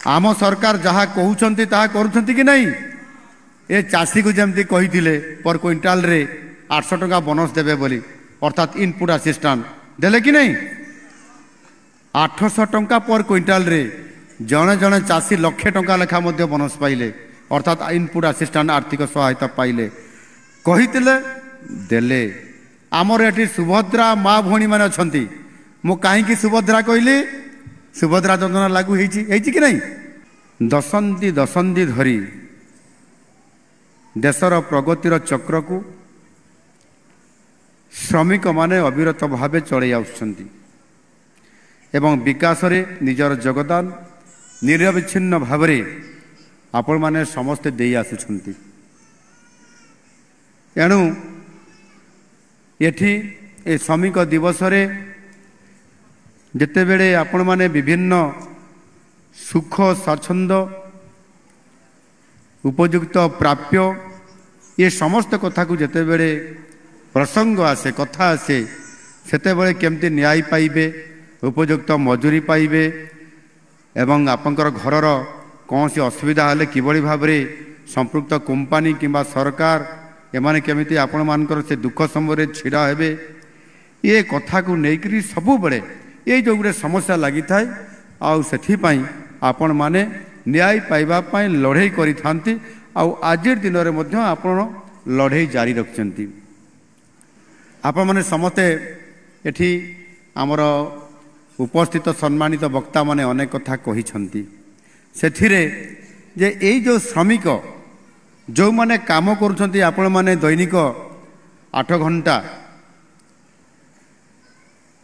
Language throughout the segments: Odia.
आम सरकार जहाँ कहते ताहा करुछंती कि नहीं। ए चाषी को जमती कही पर क्विंटाल रे 800 टंका बोनस देवे बोली अर्थात इनपुट असिस्टेंट देले कि नहीं। 800 टंका पर क्विंटाल रे जड़े जड़े चाषी लक्षे टंका लेखा मध्य बोनस पाइले अर्थात इनपुट असिस्टेंट आर्थिक सहायता पाइले कही देले। आमर एटी सुभद्रा माँ भौणी मैंने अच्छा मु कहीं सुभद्रा कहली सुभद्रा योजना लागू होती कि नहीं। दशंधि दशंधि धरी देशर प्रगतिर चक्र को श्रमिक माने अविरत भावे चलई आउछंती एवं विकास रे निजर योगदान निरविच्छिन्न भावरे आपण माने समस्ते देई आसुछंती। एणु एठी ए श्रमिक दिवस रे जेतेबेले आपण माने विभिन्न सुख स्वाच्छंद उपयुक्त प्राप्य ये समस्त कथा को जेतेबेले प्रसंग आसे कथा आसे सेतेबेले केमती न्याय पाइबे उपयुक्त मजूरी पाइबे एवं आपंकर घरर कौन सी असुविधा हेले किभली भाबरे संपृक्त कंपनी किंबा सरकार एमाने केमिति आपण मानकर से दुख समय छिड़ा हेबे ये कथा को लेकर सबु बड़े ये जो गोटे समस्या लगी थाए आउ आपण माने न्याय पाइबा पाई लड़ाई करी थांती आज दिन में आपण लड़ाई जारी रखिंती। आपण माने समस्ते एठी आमर उपस्थित सम्मानित वक्ता माने अनेक कथा कही सेथिरे जे एई जो श्रमिक जो माने काम करुछंती आपण माने दैनिक 8 घंटा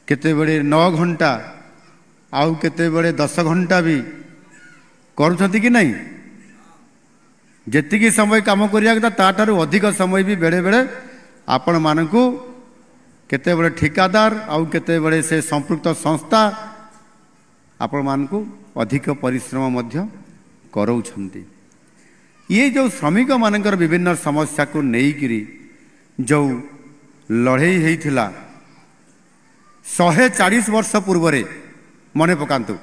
केते बेले 9 घंटा आउ केते बेले 10 घंटा भी करुछंती कि नहीं। जेतिकी समय काम करिया ताठारु अधिक समय भी बेले बेले आपण मानकु केते बेले ठिकादार आउ केते बेले से संपृक्त संस्था आपण मानकु अधिक परिश्रम मध्य करौछंती। ये जो श्रमिक मानकर विभिन्न समस्या को लेकिरी जो लड़ाई होइथिला 140 वर्ष पूर्व मन पकातु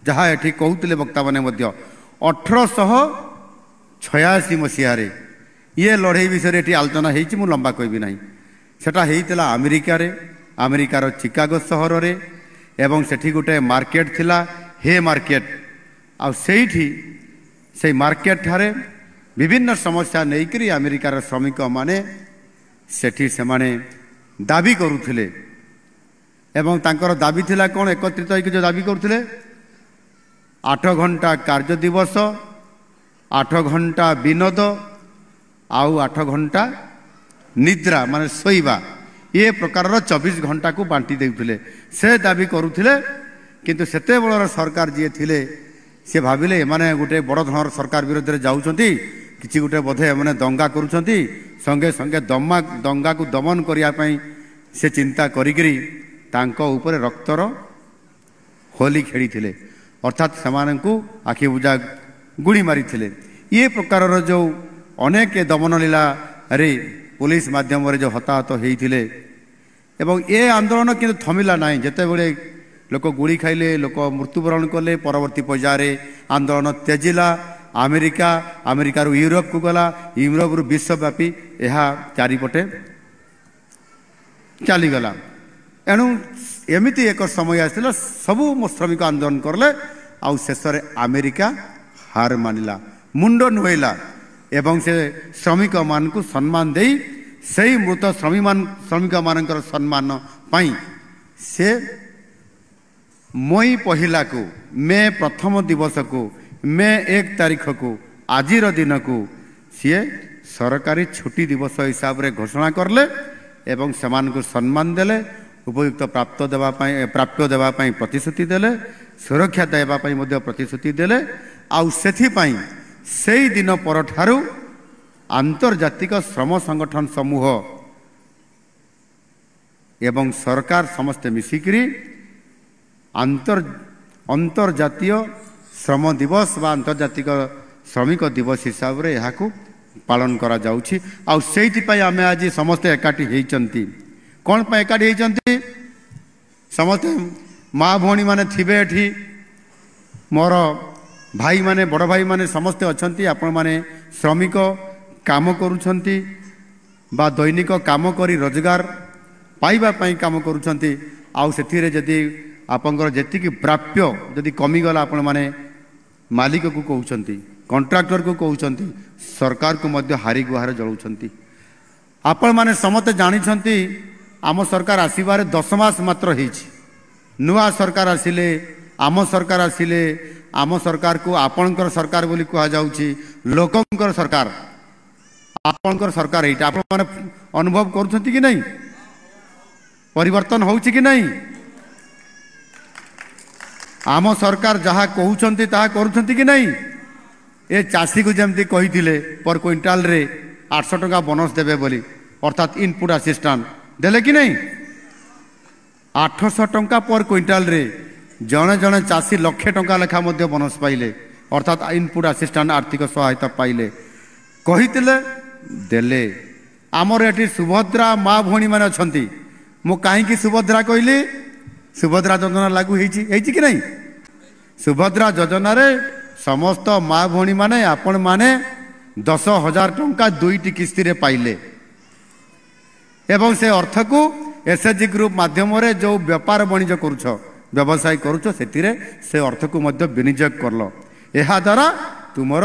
जहाँ ये कहते वक्ता मैंने 1886 मसीह ये लड़ाई विषय ये आलोचना होती मु लंबा कहबी ना सेटा होता अमेरिकार चिकागो सहर रे एवं सेठी गोटे मार्केट थिला हे मार्केट से मार्केट ठारे विभिन्न समस्या नहीं अमेरिकार श्रमिक माने सेठी से माने दाबी करुथिले एवं तांकर दाबी थिला कौन एकत्रित होकर जो दाबी करुथिले 8 घंटा कार्य दिवस 8 घंटा विनोद आउ 8 घंटा निद्रा माने सोइबा ये प्रकार 24 घंटा को बांटी देउथिले से दाबी करुथिले। किंतु सेते बळर सरकार जे थिले से भाविले माने गोटे बड़ धनर सरकार विरोध में जाउछंती किछि गोटे बोधे माने दंगा करुछंती संगे संगे दंगा को दमन करिया पई से चिंता करिकरी तांको ऊपर रक्तर होली खेली थिले अर्थात सेमानंकु आखि बुझा गुड़ी मारी थिले। ये प्रकार जो अनेक दमन लीला रे पुलिस माध्यम रे जो हताहत होइथिले एवं ये आंदोलन किंतु थमिला नाही जेते बेले लोक गुड़ी खाइले लोक मृत्युवरण कले परवर्ती पर्यायर आंदोलन तेजिला अमेरिका यूरोप को गला यूरोप रु विश्वव्यापी यह चारिपटे चलीगला। एणु एमती एक समय आसला सबू श्रमिक आंदोलन करले आउ शेष अमेरिका हार मानिला मुंड नुएला एवं से श्रमिक मान को सम्मान दे से मृत श्रमिक मानकर सम्मान पाई से मई पहला को मे प्रथम दिवस को मे 1 तारीख को आजिर दिन को सी सरकारी छुट्टी दिवस हिसाब से घोषणा करले एवं समान को सम्मान देले उपयुक्त प्राप्य देवाई प्रतिश्रुति देले सुरक्षा देवाई प्रतिश्रुति देले आउ सेथिपाई से दिन पर ठारू आंतर्जातिक श्रम संगठन समूह एवं सरकार समस्ते मिसिकरी अंतर्जातीय श्रम दिवस बा अंतर्जातिक श्रमिक दिवस हिसाब से यहाँ पालन करा जाउछि। आउ सेइथिपाई आमे आज समस्ते एकाठी होइचंती कौन पे एकाठी होइचंती समस्ते माँ भौणी माने थिबे एठी मोर भाई माने बड़ भाई माने समस्ते अच्छंती आपण माने श्रमिक काम करूछंती बा दैनिक काम करी रोजगार पाइबा पई काम करूछंती आउ सेथिरे जदि आपनकर जेतिकी प्राप्य जदि कमी गला आपण माने मालिक को कहउछंती कॉन्ट्रैक्टर को कहउछंती सरकार को मध्य हारी गुहार जळउछंती आपण माने समते जानिछंती आम सरकार आसीबारे 10 मास मात्र हेछि नुआ सरकार आसिले आम सरकार आसिले आम सरकार को आपणकर सरकार बोली कहा जाउछि लोकंकर सरकार आपणकर सरकार एटा आपण माने अनुभव करूछंती कि नहीं परिवर्तन होउछि कि नहीं आम सरकार जहाँ कहउछंती ताहा करूछंती कि नहीं ए चासी को जेमती कहिथिले पर क्विंटाल रे 800 टका बोनस देबे बोली अर्थात इनपुट असिस्टेंट देले कि नहीं 800 टका पर क्विंटाल रे जने जने चासी लक्ष टका लेखा मध्य बोनस पाइले अर्थात इनपुट असिस्टेंट आर्थिक सहायता पाइले कहिथिले देले आमर एठी सुभद्रा माँ भौणी माने अछंती मु काहेकि सुभद्रा कहली सुभद्रा योजना लागू हेछि कि नहीं सुभद्रा योजना रे समस्त माँ भौणी माने आपण माने 10,000 टंका 2टी किस्ती रे पाइले एवं से अर्थ को एसएचजी ग्रुप माध्यम रे जो व्यापार वाणिज्य करूछ व्यवसाय करूछ सेतिरे से अर्थ को मध्य विनियोग करलो एहा द्वारा तुमर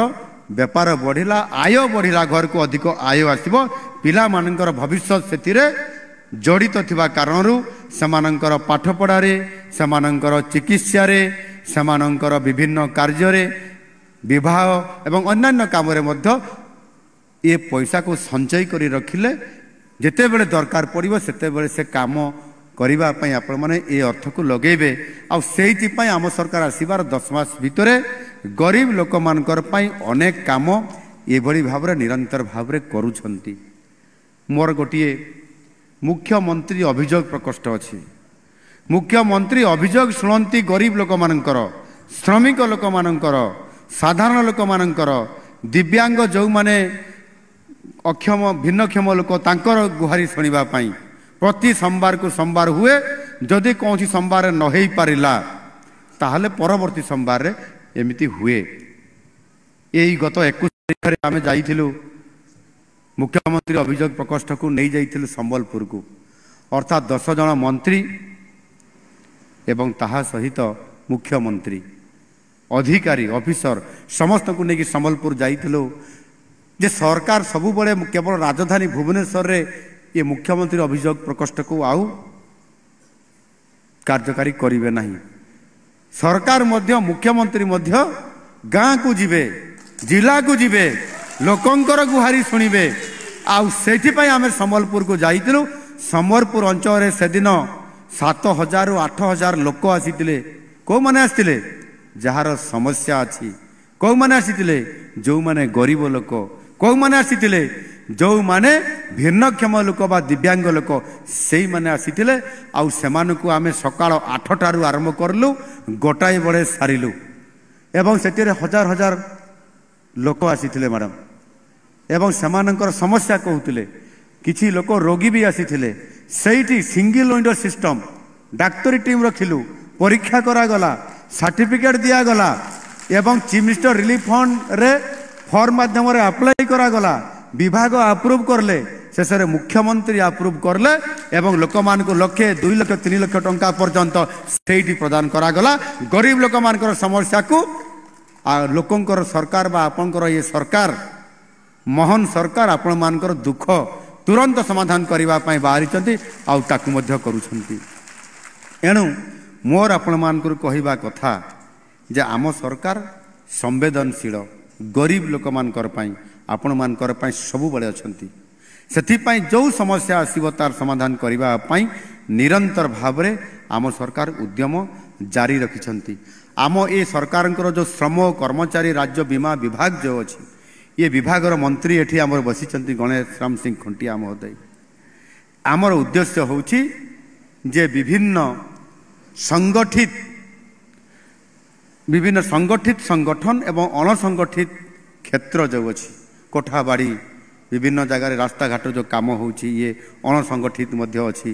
व्यापार बढ़िला आय बढ़िला घर को अधिक आय आसीबो पिला मानकर भविष्य सेतिरे जड़ित थिबा कारणरू समानंकर पाठ पढ़ारे समानंकर चिकित्सा रे समानंकर विभिन्न कार्य रे विवाह एवं अन्यान्य काम रे मध्य ये पैसा को संचय करी रखिले जेते बेले दरकार पड़िबो सेते बेले से काम करिबा पई आपण माने ए अर्थ को लगेबे आ सेहिति पई आम सरकार आसीबार 10 मास भितरे गरीब लोक मानकर पई अनेक काम ए भली भाबरे निरंतर भाबरे करूछंती मोर गोटिए मुख्यमंत्री अभियोग प्रकोष्ठ अच्छी मुख्यमंत्री अभियोग शुणती गरीब लोक मानकर श्रमिक लोक मानकर साधारण लोक मानकर दिव्यांग जो माने अक्षम भिन्नक्षम लोक तांकर गुहारी शुणा प्रति सोमवार को सोमवार हुए जदि कौन सोमवार न हो पारिला ताहले परवर्ती सोमवार एमिति हुए यही गत 21 तारिख आम जाइथिलु मुख्यमंत्री अभियोग प्रकोष्ठ को नहीं जाइथिलु संबलपुर को अर्थात 10 जन मंत्री एवं ताहा सहित मुख्यमंत्री अधिकारी ऑफिसर समस्त को लेकिन संबलपुर जाइथिलु जे सरकार सबु बड़े केवल राजधानी भुवनेश्वर रे ये मुख्यमंत्री अभियोग प्रकोष्ठ को आउ कार्यकारी करिवे नहीं सरकार मध्य मुख्यमंत्री मध्य गाँ को जिबे जिला को जिबे लोकंकर गुहारी शुणिबे आउ सेठिपाई आमे संबलपुर को जाइथिलु संबलपुर अंचल रे से दिन 7,000 रु 8,000 लोक आसीथिले को माने आसीथिले जहार समस्या अछि को माने आसीथिले जो माने गरीब लोक को माने आसीथिले जो माने भिन्नक्षम लोक बा दिव्यांग लोक सेई माने आसीथिले आउ सेमानकु आमे सकाळ 8 टारु आरंभ करलु गोटाई बळे सारिलु एवं सेटिरे हजार हजार लोक आसीथिले मैडम एवं सेमानंकर समस्या कहूतिले किछि लोक रोगी भी आसीथिले सेठी सिंगल विंडो सिस्टम डाक्तरी टीम रखिलु परीक्षा करा गला सर्टिफिकेट दिया गला एवं चीफ मिनिस्टर रिलीफ फंड रे फॉर्म माध्यम रे अप्लाई करा गला विभाग अप्रूव करले शेषे मुख्यमंत्री अप्रूव करले एवं लोक मान को 1,00,000 2,00,000 3,00,000 टंका पर्यंत सेठी प्रदान करा गला गरीब लोक मानकर समस्या को लोकंकर सरकार बा आपनकर ये सरकार महान सरकार आपण मानकर दुख तुरंत समाधान करबा पई बाहरी चंती आउ ताकु मध्य करूछंती एणु मोर आपण मानकर कहिबा कथा जे आम सरकार संवेदनशील गरीब लोक मानकर पई आपण मानकर पई सबु बळे अछंती सेथि पई जो समस्या आसीबो तार समाधान करबा पई निरंतर भाबरे आम सरकार उद्यम जारी रखिछंती आम ए सरकार जो श्रम कर्मचारी राज्य बीमा विभाग जो अच्छी ये विभाग मंत्री एठी आमर बसी गणेश राम सिंह खुंटिया महोदय आमर उद्देश्य होची जे विभिन्न संगठित संगठन एवं अणसंगठित क्षेत्र जो अच्छी कोठाबाड़ी विभिन्न जगार रास्ता घाट जो काम होची ये अणसंगठित मध्य अच्छी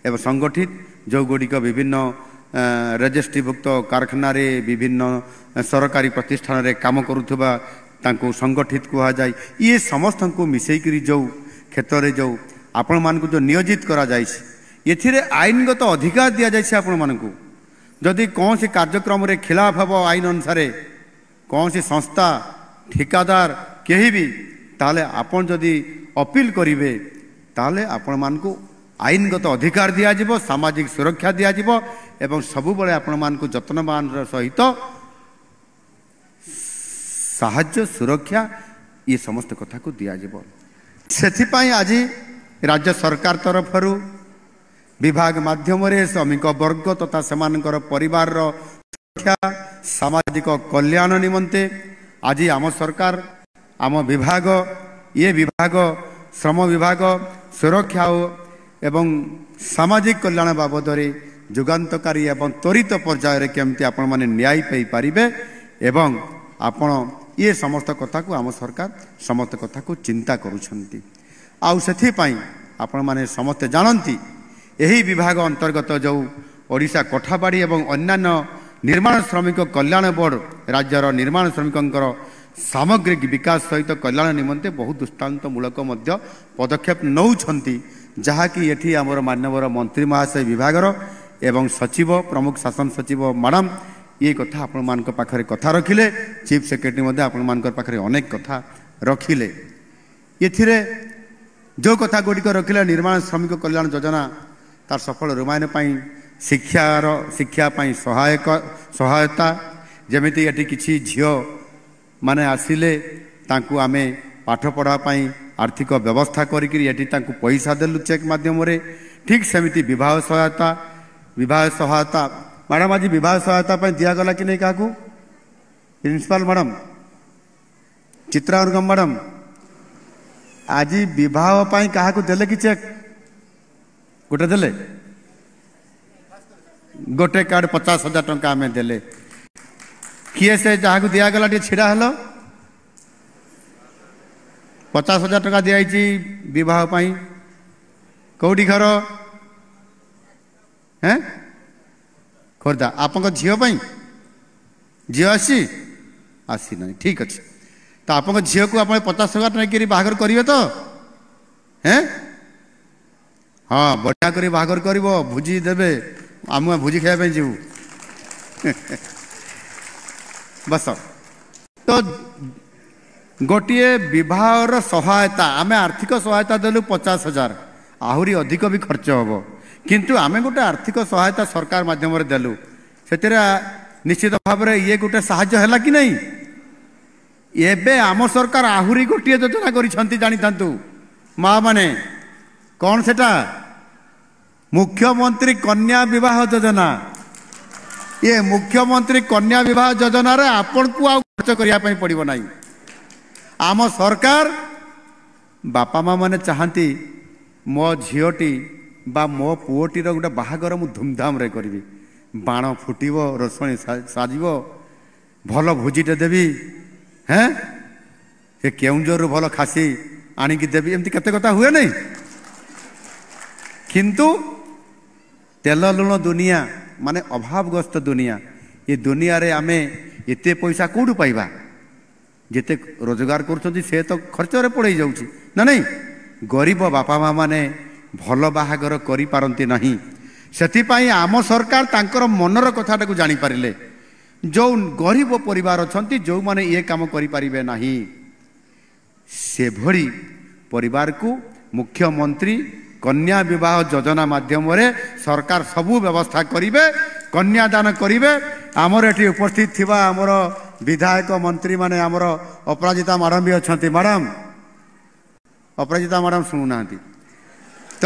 एवं संगठित जो गुड़िक विभिन्न ରେଜିଷ୍ଟ୍ରିଭୁକ୍ତ କାରଖାନାରେ ବିଭିନ୍ନ ସରକାରୀ ପ୍ରତିଷ୍ଠାନରେ କାମ କରୁଥିବା ତାଙ୍କୁ ସଂଗଠିତ କୁହାଯାଏ। ଇଏ ସମସ୍ତଙ୍କୁ ମିଶେଇକିରି ଯେଉଁ କ୍ଷେତ୍ରରେ ଯେଉଁ ଆପଣମାନଙ୍କୁ ଯେଉଁ ନିୟୋଜିତ କରାଯାଇଛି ଏଥିରେ ଆଇନଗତ ଅଧିକାର ଦିଆଯାଇଛି ଆପଣମାନଙ୍କୁ। ଯଦି କୌଣସି କାର୍ଯ୍ୟକ୍ରମରେ ଖିଲାପ ହେବ ଆଇନ ଅନୁସାରେ କୌଣସି ସଂସ୍ଥା ଠିକାଦାର କେହି ବି ତାହେଲେ ଆପଣ ଯଦି ଅପିଲ କରିବେ ତାହେଲେ ଆପଣମାନଙ୍କୁ ଆଇନଗତ ଅଧିକାର ଦିଆଯିବ, ସାମାଜିକ ସୁରକ୍ଷା ଦିଆଯିବ ଏବଂ ସବୁବେଳେ ଆପଣମାନଙ୍କୁ ଯତ୍ନବାନର ସହିତ ସାହାଯ୍ୟ ସୁରକ୍ଷା ଏ ସମସ୍ତ କଥାକୁ ଦିଆଯିବ। ସେଥିପାଇଁ ଆଜି ରାଜ୍ୟ ସରକାର ତରଫରୁ ବିଭାଗ ମାଧ୍ୟମରେ ଶ୍ରମିକ ବର୍ଗ ତଥା ସେମାନଙ୍କର ପରିବାରର ସୁରକ୍ଷା ସାମାଜିକ କଲ୍ୟାଣ ନିମନ୍ତେ ଆଜି ଆମ ସରକାର ଆମ ବିଭାଗ ବିଭାଗ ଶ୍ରମ ବିଭାଗ ସୁରକ୍ଷା ଏବଂ ସାମାଜିକ କଲ୍ୟାଣ ବାବଦରେ ଯୁଗାନ୍ତକାରୀ ଏବଂ ତ୍ୱରିତ ପର୍ଯ୍ୟାୟରେ କେମିତି ଆପଣମାନେ ନ୍ୟାୟ ପାଇପାରିବେ ଏବଂ ଆପଣ ଏ ସମସ୍ତ କଥାକୁ ଆମ ସରକାର ସମସ୍ତ କଥାକୁ ଚିନ୍ତା କରୁଛନ୍ତି। ଆଉ ସେଥିପାଇଁ ଆପଣମାନେ ସମସ୍ତେ ଜାଣନ୍ତି ଏହି ବିଭାଗ ଅନ୍ତର୍ଗତ ଯେଉଁ ଓଡ଼ିଶା କୋଠାବାଡ଼ି ଏବଂ ଅନ୍ୟାନ୍ୟ ନିର୍ମାଣ ଶ୍ରମିକ କଲ୍ୟାଣ ବୋର୍ଡ଼ ରାଜ୍ୟର ନିର୍ମାଣ ଶ୍ରମିକଙ୍କର ସାମଗ୍ରିକ ବିକାଶ ସହିତ କଲ୍ୟାଣ ନିମନ୍ତେ ବହୁ ଦୃଷ୍ଟାନ୍ତମୂଳକ ମଧ୍ୟ ପଦକ୍ଷେପ ନେଉଛନ୍ତି, ଯାହାକି ଏଠି ଆମର ମାନ୍ୟବର ମନ୍ତ୍ରୀ ମହାଶୟ ବିଭାଗର ଏବଂ ସଚିବ ପ୍ରମୁଖ ଶାସନ ସଚିବ ମ୍ୟାଡ଼ାମ୍ ଏ କଥା ଆପଣମାନଙ୍କ ପାଖରେ କଥା ରଖିଲେ, ଚିଫ୍ ସେକ୍ରେଟାରୀ ମଧ୍ୟ ଆପଣମାନଙ୍କ ପାଖରେ ଅନେକ କଥା ରଖିଲେ। ଏଥିରେ ଯେଉଁ କଥା ଗୁଡ଼ିକ ରଖିଲେ ନିର୍ମାଣ ଶ୍ରମିକ କଲ୍ୟାଣ ଯୋଜନା ତାର ସଫଳ ରୂପାୟନ ପାଇଁ ଶିକ୍ଷା ପାଇଁ ସହାୟତା, ଯେମିତି ଏଠି କିଛି ଝିଅ ମାନେ ଆସିଲେ ତାଙ୍କୁ ଆମେ ପାଠ ପଢ଼ା ପାଇଁ ଆର୍ଥିକ ବ୍ୟବସ୍ଥା କରିକିରି ଏଠି ତାଙ୍କୁ ପଇସା ଦେଲୁ ଚେକ୍ ମାଧ୍ୟମରେ। ଠିକ୍ ସେମିତି ବିବାହ ସହାୟତା ମ୍ୟାଡ଼ାମ୍ ଆଜି ବିବାହ ସହାୟତା ପାଇଁ ଦିଆଗଲା କି ନାହିଁ କାହାକୁ? ପ୍ରିନ୍ସିପାଲ ମ୍ୟାଡ଼ାମ୍, ଚିତ୍ରାଙ୍ଗମ ମ୍ୟାଡ଼ାମ୍, ଆଜି ବିବାହ ପାଇଁ କାହାକୁ ଦେଲେ କି ଚେକ୍? ଗୋଟେ ଦେଲେ, ଗୋଟେ କାର୍ଡ 50,000 ଟଙ୍କା ଆମେ ଦେଲେ। କିଏ ସେ ଯାହାକୁ ଦିଆଗଲା ଟିକେ ଛିଡ଼ା ହେଲ? 50,000 ଟଙ୍କା ଦିଆଯାଇଛି ବିବାହ ପାଇଁ। କେଉଁଠି ଘର? ଖୋର୍ଦ୍ଧା। ଆପଣଙ୍କ ଝିଅ ପାଇଁ? ଝିଅ ଆସିନାହିଁ, ଠିକ୍ ଅଛି। ତ ଆପଣଙ୍କ ଝିଅକୁ ଆପଣ 50,000 ନେଇକରି ବାହାଘର କରିବେ ତ? ହଁ, ବଢ଼ିଆ କରି ବାହାଘର କରିବ, ଭୋଜି ଦେବେ, ଆମେ ଭୋଜି ଖାଇବା ପାଇଁ ଯିବୁ। ବସ। ତ ଗୋଟିଏ ବିବାହର ସହାୟତା ଆମେ ଆର୍ଥିକ ସହାୟତା ଦେଲୁ 50,000, ଆହୁରି ଅଧିକ ବି ଖର୍ଚ୍ଚ ହେବ, କିନ୍ତୁ ଆମେ ଗୋଟେ ଆର୍ଥିକ ସହାୟତା ସରକାର ମାଧ୍ୟମରେ ଦେଲୁ, ସେଥିରେ ନିଶ୍ଚିତ ଭାବରେ ଇଏ ଗୋଟେ ସାହାଯ୍ୟ ହେଲା କି ନାହିଁ? ଏବେ ଆମ ସରକାର ଆହୁରି ଗୋଟିଏ ଯୋଜନା କରିଛନ୍ତି ଜାଣିଥାନ୍ତୁ ମା ମାନେ। କ'ଣ ସେଟା? ମୁଖ୍ୟମନ୍ତ୍ରୀ କନ୍ୟା ବିବାହ ଯୋଜନା। ଏ ମୁଖ୍ୟମନ୍ତ୍ରୀ କନ୍ୟା ବିବାହ ଯୋଜନାରେ ଆପଣଙ୍କୁ ଆଉ ଖର୍ଚ୍ଚ କରିବା ପାଇଁ ପଡ଼ିବ ନାହିଁ। ଆମ ସରକାର ବାପା ମା ମାନେ ଚାହାନ୍ତି ମୋ ଝିଅଟି ବା ମୋ ପୁଅଟିର ଗୋଟେ ବାହାଘର ମୁଁ ଧୁମଧାମରେ କରିବି, ବାଣ ଫୁଟିବ, ରୋଷଣୀ ସାଜିବ, ଭଲ ଭୋଜିଟେ ଦେବି, ସେ କେଉଁଝରରୁ ଭଲ ଖାସି ଆଣିକି ଦେବି, ଏମିତି କେତେ କଥା ହୁଏ ନାହିଁ? କିନ୍ତୁ ତେଲ ଲୁଣ ଦୁନିଆ, ମାନେ ଅଭାବଗ୍ରସ୍ତ ଦୁନିଆ, ଏ ଦୁନିଆରେ ଆମେ ଏତେ ପଇସା କେଉଁଠୁ ପାଇବା? ଯେତେ ରୋଜଗାର କରୁଛନ୍ତି ସେ ତ ଖର୍ଚ୍ଚରେ ପଳେଇ ଯାଉଛି ନା ନାହିଁ? ଗରିବ ବାପା ମା ମାନେ ଭଲ ବାହାଘର କରିପାରନ୍ତି ନାହିଁ। ସେଥିପାଇଁ ଆମ ସରକାର ତାଙ୍କର ମନର କଥାଟାକୁ ଜାଣିପାରିଲେ, ଯେଉଁ ଗରିବ ପରିବାର ଅଛନ୍ତି ଯେଉଁମାନେ ଏ କାମ କରିପାରିବେ ନାହିଁ ସେଭଳି ପରିବାରକୁ ମୁଖ୍ୟମନ୍ତ୍ରୀ କନ୍ୟା ବିବାହ ଯୋଜନା ମାଧ୍ୟମରେ ସରକାର ସବୁ ବ୍ୟବସ୍ଥା କରିବେ, କନ୍ୟାଦାନ କରିବେ। ଆମର ଏଠି ଉପସ୍ଥିତ ଥିବା ଆମର ବିଧାୟକ ମନ୍ତ୍ରୀ ମାନେ ଆମର ଅପରାଜିତା ମ୍ୟାଡ଼ାମ୍ ବି ଅଛନ୍ତି। ମ୍ୟାଡ଼ାମ୍, ଅପରାଜିତା ମ୍ୟାଡ଼ାମ୍ ଶୁଣୁନାହାନ୍ତି ତ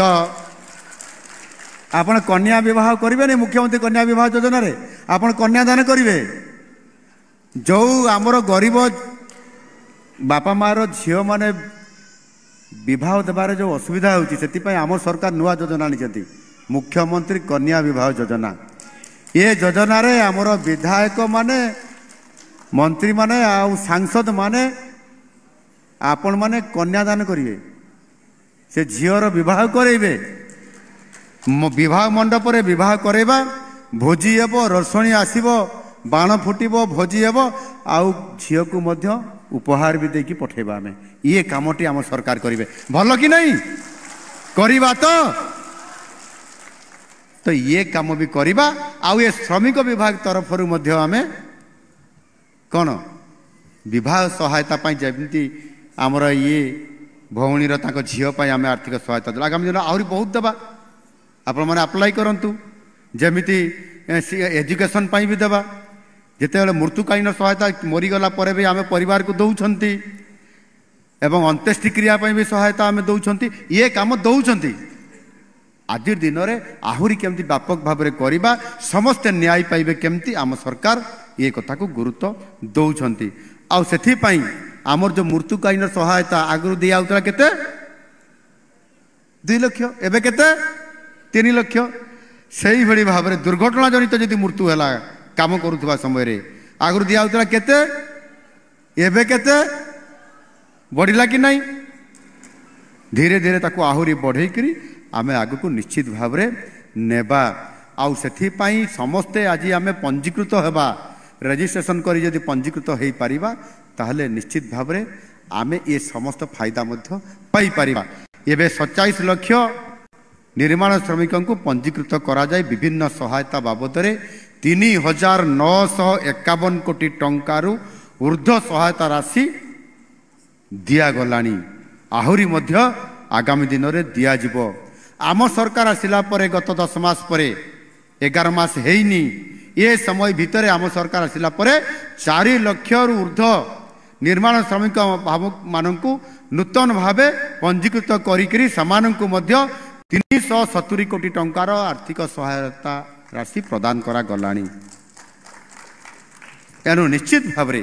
ଆପଣ କନ୍ୟା ବିବାହ କରିବେନି? ମୁଖ୍ୟମନ୍ତ୍ରୀ କନ୍ୟା ବିବାହ ଯୋଜନାରେ ଆପଣ କନ୍ୟାଦାନ କରିବେ। ଯେଉଁ ଆମର ଗରିବ ବାପା ମାର ଝିଅମାନେ ବିବାହ ଦେବାରେ ଯେଉଁ ଅସୁବିଧା ହେଉଛି, ସେଥିପାଇଁ ଆମ ସରକାର ନୂଆ ଯୋଜନା ଆଣିଛନ୍ତି, ମୁଖ୍ୟମନ୍ତ୍ରୀ କନ୍ୟା ବିବାହ ଯୋଜନା। ଏ ଯୋଜନାରେ ଆମର ବିଧାୟକ ମାନେ, ମନ୍ତ୍ରୀମାନେ ଆଉ ସାଂସଦ ମାନେ ଆପଣମାନେ କନ୍ୟାଦାନ କରିବେ, ସେ ଝିଅର ବିବାହ କରେଇବେ, ବିବାହ ମଣ୍ଡପରେ ବିବାହ କରେଇବା ଭୋଜି ହେବ, ରୋଷଣୀ ଆସିବ, ବାଣ ଫୁଟିବ, ଭୋଜି ହେବ, ଆଉ ଝିଅକୁ ମଧ୍ୟ ଉପହାର ବି ଦେଇକି ପଠେଇବା। ଆମେ ଇଏ କାମଟି ଆମ ସରକାର କରିବେ, ଭଲ କି ନାହିଁ? କରିବା ତ ଇଏ କାମ ବି କରିବା। ଆଉ ଏ ଶ୍ରମିକ ବିଭାଗ ତରଫରୁ ମଧ୍ୟ ଆମେ କ'ଣ ବିବାହ ସହାୟତା ପାଇଁ ଯେମିତି ଆମର ଇଏ ଭଉଣୀର ତାଙ୍କ ଝିଅ ପାଇଁ ଆମେ ଆର୍ଥିକ ସହାୟତା ଦେବା, ଆଗାମୀ ଦିନ ଆହୁରି ବହୁତ ଦେବା। ଆପଣମାନେ ଆପ୍ଲାଏ କରନ୍ତୁ। ଯେମିତି ଏଜୁକେସନ୍ ପାଇଁ ବି ଦେବା। ଯେତେବେଳେ ମୃତ୍ୟୁକାଳୀନ ସହାୟତା ମରିଗଲା ପରେ ବି ଆମେ ପରିବାରକୁ ଦେଉଛନ୍ତି, ଏବଂ ଅନ୍त्यେଷ୍ଟିକ୍ରିୟା ପାଇଁ ବି ସହାୟତା ଆମେ ଦେଉଛନ୍ତି। ଇଏ କାମ ଦେଉଛନ୍ତି। ଆଜିର ଦିନରେ ଆହୁରି କେମିତି ବ୍ୟାପକ ଭାବରେ କରିବା, ସମସ୍ତେ ନ୍ୟାୟ ପାଇବେ କେମିତି, ଆମ ସରକାର ଏ କଥାକୁ ଗୁରୁତ୍ୱ ଦେଉଛନ୍ତି। ଆଉ ସେଥିପାଇଁ ଆମର ଯେଉଁ ମୃତ୍ୟୁକାଳୀନ ସହାୟତା ଆଗରୁ ଦିଆଯାଉଥିଲା କେତେ? 2 ଲକ୍ଷ, ଏବେ କେତେ? 3 ଲକ୍ଷ। ସେଇଭଳି ଭାବରେ ଦୁର୍ଘଟଣା ଜନିତ ଯଦି ମୃତ୍ୟୁ ହେଲା କାମ କରୁଥିବା ସମୟରେ, ଆଗରୁ ଦିଆଯାଉଥିଲା କେତେ, ଏବେ କେତେ? ବଢ଼ିଲା କି ନାହିଁ? ଧୀରେ ଧୀରେ ତାକୁ ଆହୁରି ବଢ଼େଇକରି ଆମେ ଆଗକୁ ନିଶ୍ଚିତ ଭାବରେ ନେବା। ଆଉ ସେଥିପାଇଁ ସମସ୍ତେ ଆଜି ଆମେ ପଞ୍ଜୀକୃତ ହେବା। ରେଜିଷ୍ଟ୍ରେସନ୍ କରି ଯଦି ପଞ୍ଜୀକୃତ ହୋଇପାରିବା, ତାହେଲେ ନିଶ୍ଚିତ ଭାବରେ ଆମେ ଏ ସମସ୍ତ ଫାଇଦା ମଧ୍ୟ ପାଇପାରିବା। ଏବେ 27 ଲକ୍ଷ ନିର୍ମାଣ ଶ୍ରମିକଙ୍କୁ ପଞ୍ଜୀକୃତ କରାଯାଇ ବିଭିନ୍ନ ସହାୟତା ବାବଦରେ 3,951 କୋଟି ଟଙ୍କାରୁ ଉର୍ଦ୍ଧ୍ୱ ସହାୟତା ରାଶି ଦିଆଗଲାଣି। ଆହୁରି ମଧ୍ୟ ଆଗାମୀ ଦିନରେ ଦିଆଯିବ। ଆମ ସରକାର ଆସିଲା ପରେ ଗତ 10 ମାସ ପରେ, 11 ମାସ ହେଇନି, ଏ ସମୟ ଭିତରେ ଆମ ସରକାର ଆସିଲା ପରେ 4 ଲକ୍ଷରୁ ଉର୍ଦ୍ଧ୍ୱ ନିର୍ମାଣ ଶ୍ରମିକ ମାନଙ୍କୁ ନୂତନ ଭାବେ ପଞ୍ଜୀକୃତ କରିକିରି ସେମାନଙ୍କୁ ମଧ୍ୟ 370 କୋଟି ଟଙ୍କାର ଆର୍ଥିକ ସହାୟତା ରାଶି ପ୍ରଦାନ କରାଗଲାଣି। ଏଣୁ ନିଶ୍ଚିତ ଭାବରେ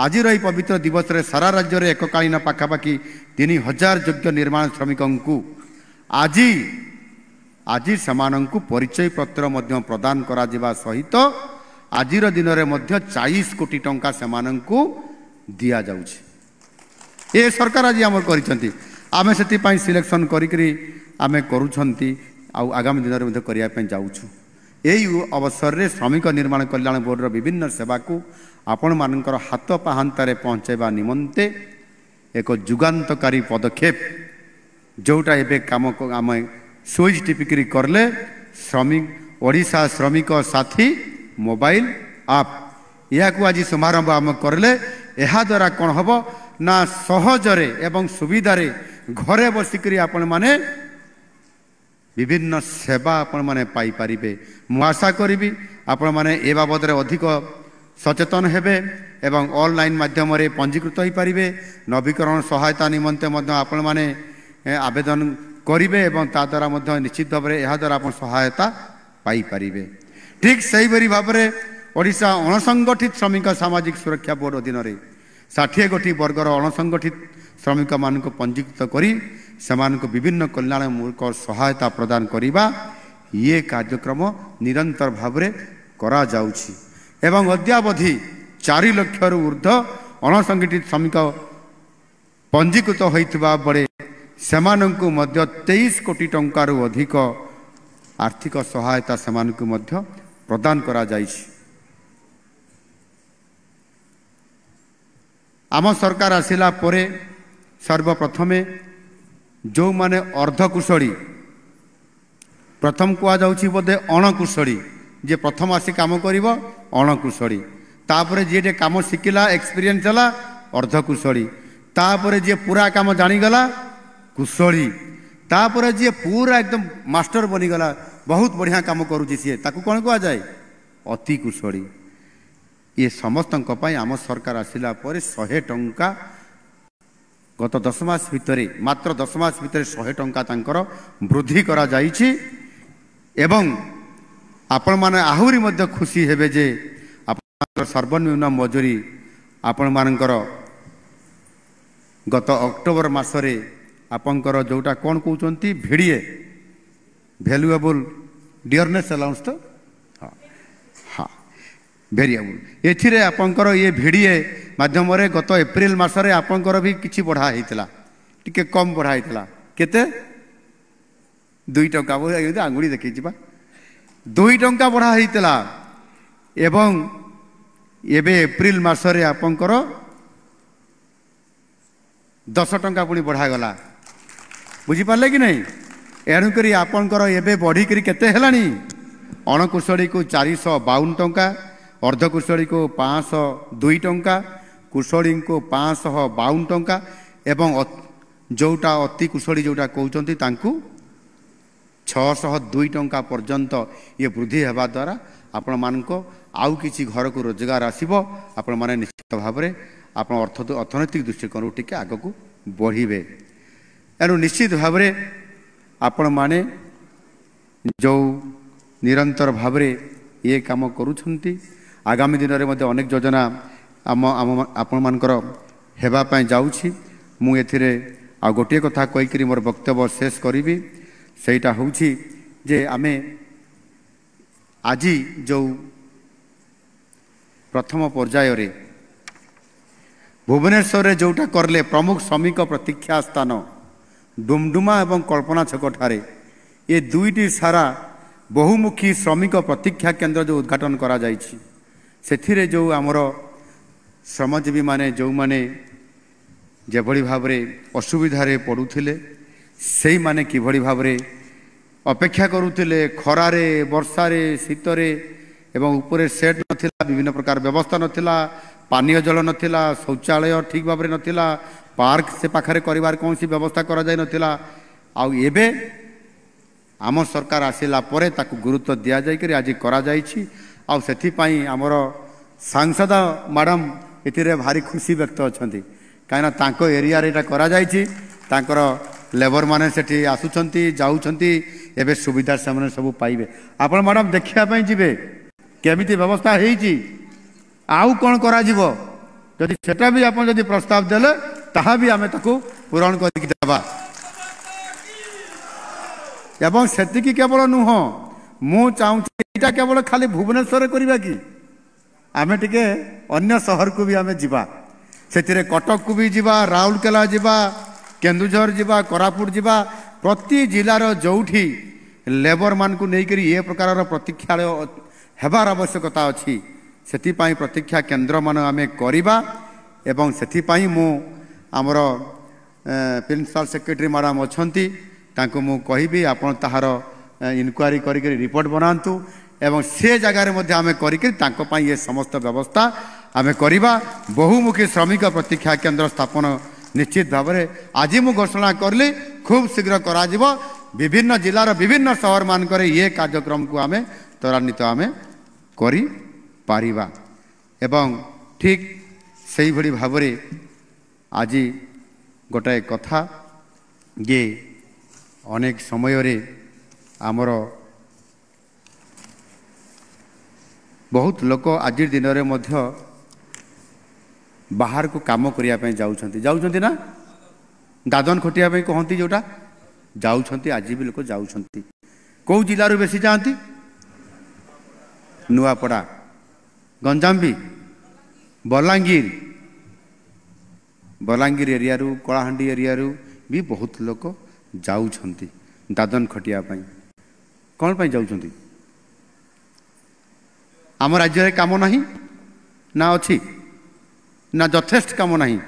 ଆଜିର ଏହି ପବିତ୍ର ଦିବସରେ ସାରା ରାଜ୍ୟରେ ଏକକାଳୀନ ପାଖାପାଖି 3,000 ଯୋଗ୍ୟ ନିର୍ମାଣ ଶ୍ରମିକଙ୍କୁ ଆଜି ସେମାନଙ୍କୁ ପରିଚୟ ପତ୍ର ମଧ୍ୟ ପ୍ରଦାନ କରାଯିବା ସହିତ ଆଜିର ଦିନରେ ମଧ୍ୟ 40 କୋଟି ଟଙ୍କା ସେମାନଙ୍କୁ ଦିଆଯାଉଛି। ଏ ସରକାର ଆଜି ଆମର କରିଛନ୍ତି। ଆମେ ସେଥିପାଇଁ ସିଲେକ୍ସନ୍ କରିକିରି ଆମେ କରୁଛନ୍ତି, ଆଉ ଆଗାମୀ ଦିନରେ ମଧ୍ୟ କରିବା ପାଇଁ ଯାଉଛୁ। ଏହି ଅବସରରେ ଶ୍ରମିକ ନିର୍ମାଣ କଲ୍ୟାଣ ବୋର୍ଡ଼ର ବିଭିନ୍ନ ସେବାକୁ ଆପଣମାନଙ୍କର ହାତ ପାହାନ୍ତାରେ ପହଞ୍ଚାଇବା ନିମନ୍ତେ ଏକ ଯୁଗାନ୍ତକାରୀ ପଦକ୍ଷେପ, ଯେଉଁଟା ଏବେ କାମ ଆମେ ସୁଇଚ୍ ଟିପିକିରି କଲେ ଓଡ଼ିଶା ଶ୍ରମିକ ସାଥୀ ମୋବାଇଲ ଆପ୍, ଏହାକୁ ଆଜି ଶୁଭାରମ୍ଭ ଆମେ କଲେ। ଏହାଦ୍ୱାରା କ'ଣ ହେବ ନା ସହଜରେ ଏବଂ ସୁବିଧାରେ ଘରେ ବସିକରି ଆପଣମାନେ ବିଭିନ୍ନ ସେବା ଆପଣମାନେ ପାଇପାରିବେ। ମୁଁ ଆଶା କରିବି ଆପଣମାନେ ଏ ବାବଦରେ ଅଧିକ ସଚେତନ ହେବେ ଏବଂ ଅନଲାଇନ୍ ମାଧ୍ୟମରେ ପଞ୍ଜୀକୃତ ହୋଇପାରିବେ। ନବୀକରଣ ସହାୟତା ନିମନ୍ତେ ମଧ୍ୟ ଆପଣମାନେ ଆବେଦନ କରିବେ ଏବଂ ତାଦ୍ୱାରା ମଧ୍ୟ ନିଶ୍ଚିତ ଭାବରେ ଏହାଦ୍ୱାରା ଆପଣ ସହାୟତା ପାଇପାରିବେ। ଠିକ୍ ସେହିପରି ଭାବରେ ଓଡ଼ିଶା ଅଣସଂଗଠିତ ଶ୍ରମିକ ସାମାଜିକ ସୁରକ୍ଷା ବୋର୍ଡ଼ ଅଧୀନରେ 60 ଗୋଟି ବର୍ଗର ଅଣସଂଗଠିତ ଶ୍ରମିକମାନଙ୍କୁ ପଞ୍ଜୀକୃତ କରି ସେମାନଙ୍କୁ ବିଭିନ୍ନ କଲ୍ୟାଣମୂଳକ ସହାୟତା ପ୍ରଦାନ କରିବା, ଇଏ କାର୍ଯ୍ୟକ୍ରମ ନିରନ୍ତର ଭାବରେ କରାଯାଉଛି। ଏବଂ ଅଦ୍ୟାବଧି 4 ଲକ୍ଷରୁ ଉର୍ଦ୍ଧ୍ୱ ଅଣସଂଗଠିତ ଶ୍ରମିକ ପଞ୍ଜୀକୃତ ହୋଇଥିବା ବେଳେ ସେମାନଙ୍କୁ ମଧ୍ୟ 23 କୋଟି ଟଙ୍କାରୁ ଅଧିକ ଆର୍ଥିକ ସହାୟତା ସେମାନଙ୍କୁ ମଧ୍ୟ ପ୍ରଦାନ କରାଯାଇଛି। ଆମ ସରକାର ଆସିଲା ପରେ ସର୍ବପ୍ରଥମେ ଯେଉଁମାନେ ଅର୍ଦ୍ଧକୁଶଳୀ, ପ୍ରଥମ କୁହାଯାଉଛି ବୋଧେ ଅଣକୁଶଳୀ, ଯିଏ ପ୍ରଥମ ଆସି କାମ କରିବ ଅଣକୁଶଳୀ, ତାପରେ ଯିଏ ଟିକେ କାମ ଶିଖିଲା ଏକ୍ସପିରିଏନ୍ସ ହେଲା ଅର୍ଦ୍ଧକୁଶଳୀ, ତାପରେ ଯିଏ ପୁରା କାମ ଜାଣିଗଲା କୁଶଳୀ, ତାପରେ ଯିଏ ପୁରା ଏକଦମ ମାଷ୍ଟର ବନିଗଲା, ବହୁତ ବଢ଼ିଆ କାମ କରୁଛି ସିଏ, ତାକୁ କ'ଣ କୁହାଯାଏ? ଅତି କୁଶଳୀ। ଏ ସମସ୍ତଙ୍କ ପାଇଁ ଆମ ସରକାର ଆସିଲା ପରେ 100 ଟଙ୍କା ଗତ 10 ମାସ ଭିତରେ, ମାତ୍ର 10 ମାସ ଭିତରେ 100 ଟଙ୍କା ତାଙ୍କର ବୃଦ୍ଧି କରାଯାଇଛି। ଏବଂ ଆପଣମାନେ ଆହୁରି ମଧ୍ୟ ଖୁସି ହେବେ ଯେ ଆପଣଙ୍କର ସର୍ବନିମ୍ନ ମଜୁରୀ ଆପଣମାନଙ୍କର ଗତ ଅକ୍ଟୋବର ମାସରେ ଆପଣଙ୍କର ଯେଉଁଟା କ'ଣ କହୁଛନ୍ତି ଭିଡ଼ିଏ, ଭ୍ୟାଲୁଏବୁଲ୍ ଡିୟରନେସ୍ ଆଲାଉନ୍ସ, ତ ହଁ ଭେରିଏବୁଲ୍, ଏଥିରେ ଆପଣଙ୍କର ଇଏ ଭିଡ଼ିଏ ମାଧ୍ୟମରେ ଗତ ଏପ୍ରିଲ ମାସରେ ଆପଣଙ୍କର ବି କିଛି ବଢ଼ା ହେଇଥିଲା, ଟିକେ କମ୍ ବଢ଼ା ହେଇଥିଲା। କେତେ? 2 ଟଙ୍କା, ଆଙ୍ଗୁଳି ଦେଖେଇଛି ବା, 2 ଟଙ୍କା ବଢ଼ା ହେଇଥିଲା ଏବଂ ଏବେ ଏପ୍ରିଲ ମାସରେ ଆପଣଙ୍କର 10 ଟଙ୍କା ପୁଣି ବଢ଼ାଗଲା। ବୁଝିପାରିଲେ କି ନାହିଁ? ଏଣୁକରି ଆପଣଙ୍କର ଏବେ ବଢ଼ିକରି କେତେ ହେଲାଣି? ଅଣକୁଶଳୀକୁ 452 ଟଙ୍କା, ଅର୍ଦ୍ଧକୁଶଳୀକୁ 502 ଟଙ୍କା, କୁଶଳୀଙ୍କୁ 552 ଟଙ୍କା ଏବଂ ଯେଉଁଟା ଅତି କୁଶଳୀ ଯେଉଁଟା କହୁଛନ୍ତି ତାଙ୍କୁ 602 ଟଙ୍କା ପର୍ଯ୍ୟନ୍ତ ଇଏ ବୃଦ୍ଧି ହେବା ଦ୍ୱାରା ଆପଣମାନଙ୍କ ଆଉ କିଛି ଘରକୁ ରୋଜଗାର ଆସିବ। ଆପଣମାନେ ନିଶ୍ଚିତ ଭାବରେ ଆପଣ ଅର୍ଥନୈତିକ ଦୃଷ୍ଟିକୋଣରୁ ଟିକେ ଆଗକୁ ବଢ଼ିବେ। ଏଣୁ ନିଶ୍ଚିତ ଭାବରେ ଆପଣମାନେ ଯେଉଁ ନିରନ୍ତର ଭାବରେ ଇଏ କାମ କରୁଛନ୍ତି, ଆଗାମୀ ଦିନରେ ମଧ୍ୟ ଅନେକ ଯୋଜନା ଆପଣମାନଙ୍କର ହେବା ପାଇଁ ଯାଉଛି। ମୁଁ ଏଥିରେ ଆଉ ଗୋଟିଏ କଥା କହିକରି ମୋର ବକ୍ତବ୍ୟ ଶେଷ କରିବି। ସେଇଟା ହେଉଛି ଯେ ଆମେ ଆଜି ଯେଉଁ ପ୍ରଥମ ପର୍ଯ୍ୟାୟରେ ଭୁବନେଶ୍ୱରରେ ଯେଉଁଟା କରିଲେ ପ୍ରମୁଖ ଶ୍ରମିକ ପ୍ରତୀକ୍ଷା ସ୍ଥାନ ଡୁମଡୁମା ଏବଂ କଳ୍ପନା ଛକଠାରେ, ଏ ଦୁଇଟି ସାରା ବହୁମୁଖୀ ଶ୍ରମିକ ପ୍ରତୀକ୍ଷା କେନ୍ଦ୍ର ଯେଉଁ ଉଦ୍ଘାଟନ କରାଯାଇଛି, ସେଥିରେ ଯେଉଁ ଆମର ଶ୍ରମଜୀବୀମାନେ ଯେଉଁମାନେ ଯେଭଳି ଭାବରେ ଅସୁବିଧାରେ ପଡ଼ୁଥିଲେ, ସେଇମାନେ କିଭଳି ଭାବରେ ଅପେକ୍ଷା କରୁଥିଲେ ଖରାରେ, ବର୍ଷାରେ, ଶୀତରେ ଏବଂ ଉପରେ ସେଟ୍ ନଥିଲା, ବିଭିନ୍ନ ପ୍ରକାର ବ୍ୟବସ୍ଥା ନଥିଲା, ପାନୀୟ ଜଳ ନଥିଲା, ଶୌଚାଳୟ ଠିକ୍ ଭାବରେ ନଥିଲା, ପାର୍କ ସେ ପାଖରେ କରିବାର କୌଣସି ବ୍ୟବସ୍ଥା କରାଯାଇନଥିଲା। ଆଉ ଏବେ ଆମ ସରକାର ଆସିଲା ପରେ ତାକୁ ଗୁରୁତ୍ୱ ଦିଆଯାଇକରି ଆଜି କରାଯାଇଛି। ଆଉ ସେଥିପାଇଁ ଆମର ସାଂସଦ ମ୍ୟାଡ଼ାମ୍ ଏଥିରେ ଭାରି ଖୁସି ବ୍ୟକ୍ତ ଅଛନ୍ତି, କାହିଁକିନା ତାଙ୍କ ଏରିଆରେ ଏଇଟା କରାଯାଇଛି। ତାଙ୍କର ଲେବରମାନେ ସେଠି ଆସୁଛନ୍ତି, ଯାଉଛନ୍ତି, ଏବେ ସୁବିଧା ସେମାନେ ସବୁ ପାଇବେ। ଆପଣ ମ୍ୟାଡ଼ାମ୍ ଦେଖିବା ପାଇଁ ଯିବେ କେମିତି ବ୍ୟବସ୍ଥା ହେଇଛି, ଆଉ କ'ଣ କରାଯିବ। ଯଦି ସେଟା ବି ଆପଣ ଯଦି ପ୍ରସ୍ତାବ ଦେଲେ ତାହା ବି ଆମେ ତାକୁ ପୂରଣ କରିକି ଦେବା। ଏବଂ ସେତିକି କେବଳ ନୁହଁ, ମୁଁ ଚାହୁଁଛି ଏଇଟା କେବଳ ଖାଲି ଭୁବନେଶ୍ୱରରେ କରିବା କି, ଆମେ ଟିକେ ଅନ୍ୟ ସହରକୁ ବି ଆମେ ଯିବା। ସେଥିରେ କଟକକୁ ବି ଯିବା, ରାଉରକେଲା ଯିବା, କେନ୍ଦୁଝର ଯିବା, କୋରାପୁଟ ଯିବା। ପ୍ରତି ଜିଲ୍ଲାର ଯେଉଁଠି ଲେବରମାନଙ୍କୁ ନେଇକରି ଏ ପ୍ରକାରର ପ୍ରତୀକ୍ଷାଳୟ ହେବାର ଆବଶ୍ୟକତା ଅଛି, ସେଥିପାଇଁ ପ୍ରତୀକ୍ଷା କେନ୍ଦ୍ରମାନ ଆମେ କରିବା। ଏବଂ ସେଥିପାଇଁ ମୁଁ ଆମର ପ୍ରିନ୍ସିପାଲ ସେକ୍ରେଟାରୀ ମ୍ୟାଡ଼ାମ୍ ଅଛନ୍ତି, ତାଙ୍କୁ ମୁଁ କହିବି ଆପଣ ତାହାର ଇନକ୍ୱାରି କରିକି ରିପୋର୍ଟ ବନାନ୍ତୁ ଏବଂ ସେ ଜାଗାରେ ମଧ୍ୟ ଆମେ କରିକି ତାଙ୍କ ପାଇଁ ଏ ସମସ୍ତ ବ୍ୟବସ୍ଥା ଆମେ କରିବା। ବହୁମୁଖୀ ଶ୍ରମିକ ପ୍ରତୀକ୍ଷା କେନ୍ଦ୍ର ସ୍ଥାପନ ନିଶ୍ଚିତ ଭାବରେ ଆଜି ମୁଁ ଘୋଷଣା କଲି, ଖୁବ୍ ଶୀଘ୍ର କରାଯିବ। ବିଭିନ୍ନ ଜିଲ୍ଲାର ବିଭିନ୍ନ ସହରମାନଙ୍କରେ ଏ କାର୍ଯ୍ୟକ୍ରମକୁ ଆମେ ତ୍ୱରାନ୍ୱିତ ଆମେ କରିପାରିବା। ଏବଂ ଠିକ୍ ସେଇଭଳି ଭାବରେ ଆଜି ଗୋଟାଏ କଥା ଯେ ଅନେକ ସମୟରେ ଆମର ବହୁତ ଲୋକ ଆଜିର ଦିନରେ ମଧ୍ୟ ବାହାରକୁ କାମ କରିବା ପାଇଁ ଯାଉଛନ୍ତି ନା, ଦାଦନ ଖଟିବା ପାଇଁ କହନ୍ତି ଯେଉଁଟା, ଯାଉଛନ୍ତି। ଆଜି ବି ଲୋକ ଯାଉଛନ୍ତି। କେଉଁ ଜିଲ୍ଲାରୁ ବେଶୀ ଯାଆନ୍ତି? ନୂଆପଡ଼ା, ଗଞ୍ଜାମ ବି, ବଲାଙ୍ଗୀର ଏରିଆରୁ, କଳାହାଣ୍ଡି ଏରିଆରୁ ବି ବହୁତ ଲୋକ ଯାଉଛନ୍ତି ଦାଦନ ଖଟିବା ପାଇଁ। କ'ଣ ପାଇଁ ଯାଉଛନ୍ତି? ଆମ ରାଜ୍ୟରେ କାମ ନାହିଁ ନା ଅଛି, ନା ଯଥେଷ୍ଟ କାମ ନାହିଁ,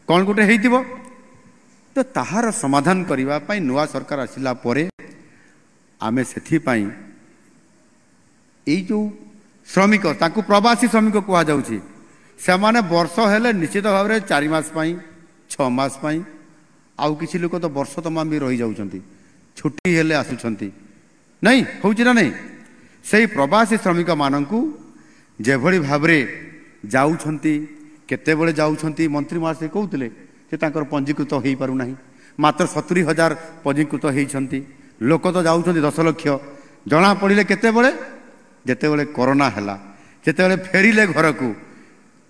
କ'ଣ ଗୋଟେ ହେଇଥିବ। ତ ତାହାର ସମାଧାନ କରିବା ପାଇଁ ନୂଆ ସରକାର ଆସିଲା ପରେ ଆମେ ସେଥିପାଇଁ ଏଇ ଯେଉଁ ଶ୍ରମିକ, ତାଙ୍କୁ ପ୍ରବାସୀ ଶ୍ରମିକ କୁହାଯାଉଛି, ସେମାନେ ବର୍ଷ ହେଲେ ନିଶ୍ଚିତ ଭାବରେ 4 ମାସ ପାଇଁ, 6 ମାସ ପାଇଁ, ଆଉ କିଛି ଲୋକ ତ ବର୍ଷ ତମାମ ବି ରହିଯାଉଛନ୍ତି, ଛୁଟି ହେଲେ ଆସୁଛନ୍ତି। ନାଇଁ ହେଉଛି ନା ନାହିଁ? ସେଇ ପ୍ରବାସୀ ଶ୍ରମିକମାନଙ୍କୁ ଯେଭଳି ଭାବରେ ଯାଉଛନ୍ତି, କେତେବେଳେ ଯାଉଛନ୍ତି, ମନ୍ତ୍ରୀ ମହାଶୟ କହୁଥିଲେ ଯେ ତାଙ୍କର ପଞ୍ଜୀକୃତ ହୋଇପାରୁନାହିଁ, ମାତ୍ର 70,000 ପଞ୍ଜୀକୃତ ହୋଇଛନ୍ତି। ଲୋକ ତ ଯାଉଛନ୍ତି 10 ଲକ୍ଷ। ଜଣାପଡ଼ିଲେ କେତେବେଳେ? ଯେତେବେଳେ କରୋନା ହେଲା, ଯେତେବେଳେ ଫେରିଲେ ଘରକୁ,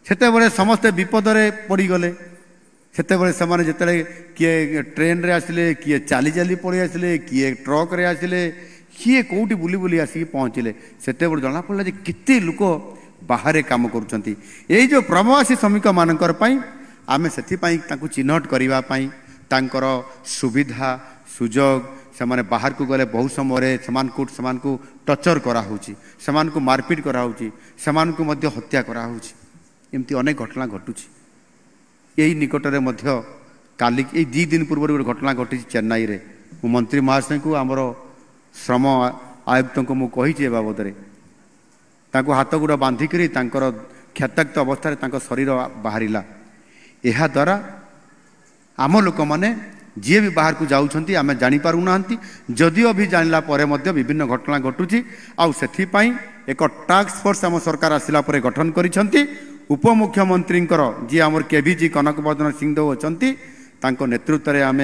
ସେତେବେଳେ ସମସ୍ତେ ବିପଦରେ ପଡ଼ିଗଲେ। ସେତେବେଳେ ସେମାନେ ଯେତେବେଳେ କିଏ ଟ୍ରେନରେ ଆସିଲେ, କିଏ ଚାଲି ଚାଲି ପଳେଇ ଆସିଲେ, କିଏ ଟ୍ରକରେ ଆସିଲେ, କିଏ କେଉଁଠି ବୁଲି ବୁଲି ଆସିକି ପହଞ୍ଚିଲେ, ସେତେବେଳେ ଜଣାପଡ଼ିଲା ଯେ କେତେ ଲୋକ ବାହାରେ କାମ କରୁଛନ୍ତି। ଏଇ ଯେଉଁ ପ୍ରବାସୀ ଶ୍ରମିକମାନଙ୍କର ପାଇଁ ଆମେ ସେଥିପାଇଁ ତାଙ୍କୁ ଚିହ୍ନଟ କରିବା ପାଇଁ, ତାଙ୍କର ସୁବିଧା ସୁଯୋଗ, ସେମାନେ ବାହାରକୁ ଗଲେ ବହୁ ସମୟରେ ସେମାନଙ୍କୁ टर्चर कराऊँगी से मारपीट कराऊँगी से हत्या कराऊँगी एमती अनेक घटना घटुची यही निकटरे मध्य काली ये 2 दिन पूर्व गोटे घटना घटी चेन्नई रे मंत्री महाशय को आमर श्रम आयुक्त को मुझे बाबद हाथ गुड़ा बांधिकी क्षताक्त अवस्था शरीर बाहर यह द्वारा आम लोक मैंने जी भी बाहर को जाऊँच आम जापारूना जदिओ भी जानला विभिन्न घटना घटुची आउपाई एक टास्क फोर्स आम सरकार आसला गठन करिसेंती उपमुख्यमंत्री जी आमर केवीजी कनक वर्धन सिंहदेव अच्छा नेतृत्व में आम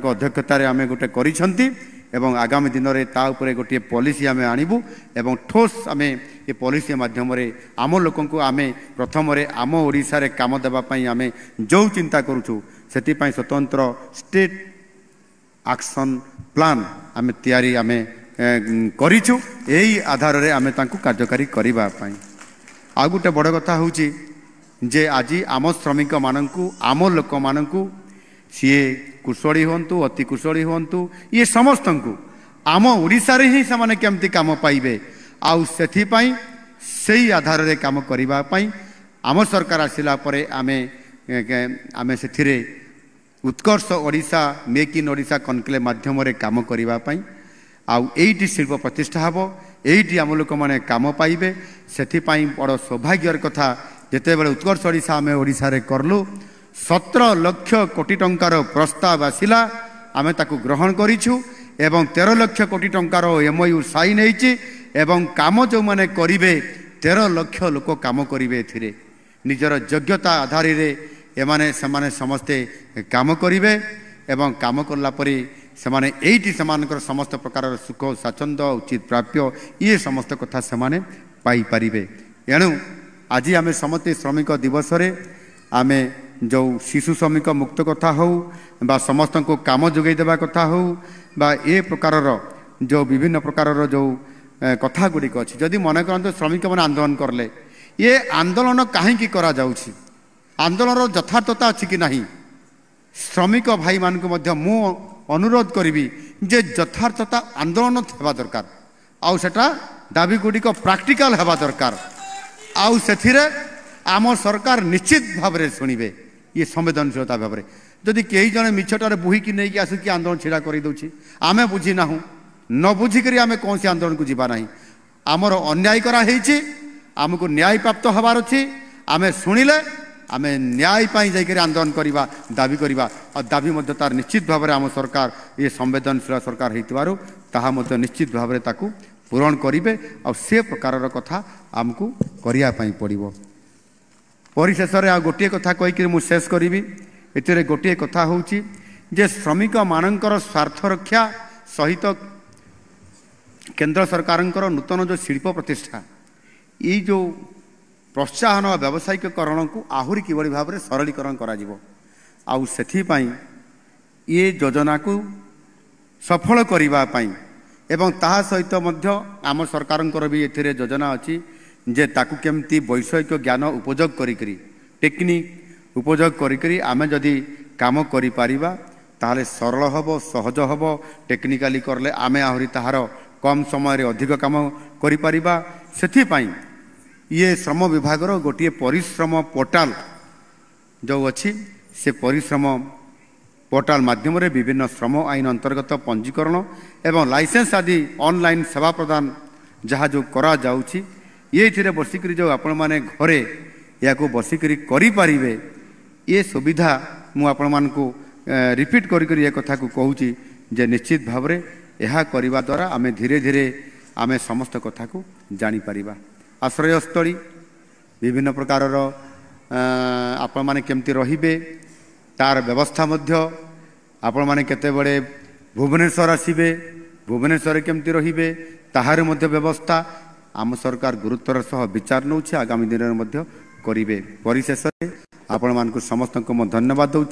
अध्यक्षतार आम गोटे करिसेंती एवं आगामी दिन में ता उपरे गोटे पॉलिसी आम आणबू एवं ठोस आम ये पॉलिसी माध्यम आम लोक आम प्रथम आम ओडिशा रे काम देवाई आम जो चिंता करूँ से स्वतंत्र स्टेट एक्शन प्लान आम तैयारी आम करिछु यही आधार रे आम कार्यकारी करने आ गोटे बड़ कथा हूँ जे आज आम श्रमिक मानू आम लोक मानू सी कुशली हूँ अति कुशली हूँ ये समस्त को आम ओडिशा रे ही से केमती काम पाइबे आउ से आधार रे काम करने आम सरकार आसला आमे आमे से Utkarsh Odisha make in Odisha conclave माध्यम काम करने आईटी शिल्प प्रतिष्ठा हम यही आम लोक मैंने काम पाइबे से बड़ सौभाग्यर कथा जिते बड़े उत्कर्ष ओडिशा आम ओडिशा रे करलु 17 लाख कोटी टंकार प्रस्ताव आसिला आमे ताकू ग्रहण करिछु एवं 13 लाख कोटी टंकार एमओयू साइन होइछि एवं काम जो माने करिवे 13 लाख लोक काम करिवे एथिरे निजर योग्यता आधार रे एमाने समाने समस्ते काम करिवे एवं काम करला परे समाने एइटी समानकर समस्त प्रकार सुख स्वाच्छंद्य उचित प्राप्य ये समस्त कथा समाने पाई परिबे एणु आज आमे समस्त श्रमिक दिवस रे आमे जो शिशु श्रमिक मुक्त कथा हो बा समस्त को काम जोगई देवा कथा हो बा ए प्रकार जो विभिन्न प्रकार जो कथा गुड़िक अच्छी जदि मन करते श्रमिक मैंने आंदोलन करले ये आंदोलन कहीं करा जाउछि आंदोलन यथार्थता अच्छी कि नहीं श्रमिक भाई मान को मध्य मु अनुरोध करी जे यथार्थता आंदोलन हेबा दरकार आउ सेटा दाबी गुड़िक प्रैक्टिकल हेबा दरकार आउ सेथिरे आम सरकार निश्चित भाव में शुणवे ये संवेदनशीलता भाव में जदि कई जन मिछटार बुहीकी नहीं आसिक आंदोलन छिड़ा कर दूसरी आम बुझी ना न बुझिक आम कौन से आंदोलन को जीवा ना आमर अन्याय कराई आमको न्याय प्राप्त हबार अच्छी आम शुणिले आम न्याय जाकर आंदोलन करवा दाबी करवा और दाबी तार निश्चित भाव में आम सरकार ये संवेदनशील सरकार होता निश्चित भाव में पूरण करेंगे और से प्रकार कथा आमको करने पड़ो परिशेष आ गोटे कथा कहीकि मुझे शेष करी ए गोटे कथा हूँ जे श्रमिक मानकर स्वार्थ रक्षा सहित केंद्र सरकार नूतन जो शिल्प प्रतिष्ठा ये जो प्रोत्साहन व्यावसायिकरण को आहरी किभली भाव में सरलीकरण करा ये योजना को सफल करने एवं ताहा सहित मध्य आम सरकार भी एथिरे योजना अच्छी जे ताकू केमती वैषयिक ज्ञान उपयोग करी टेक्निक उपयोग करी आमे जदि काम करि पारिबा ताहले सरल हबो सहज हबो टेक्निकाली करले आमे आहरी ताहार कम समय रे अधिक काम करि पारिबा सेथि पई ये श्रम विभाग रो गोटे परिश्रम पोर्टाल जो अच्छी से परिश्रम पोर्टाल माध्यम रे विभिन्न श्रम आईन अंतर्गत पंजीकरण एवं लाइसेंस आदि ऑनलाइन सेवा प्रदान जहाँ जो करा जाउछि ये थी बसिक जो आपण मैंने घरे या बसिकी करें ये सुविधा मुझे रिपीट कर कथा को कहूँ जे निश्चित भाव में यह करने द्वारा आम धीरे धीरे आम समस्त कथा को जापर आश्रयस्थली विभिन्न प्रकार आपण मैंने केमती रे तार व्यवस्था आपण मैंने केतेबेले भुवनेश्वर आसबे भुवनेश्वर केमती रे ताहार व्यवस्था आम सरकार गुरुत्वर सह विचार नौ आगामी दिन में करेंगे परिशेष आपण मानक समस्त को धन्यवाद दूँ।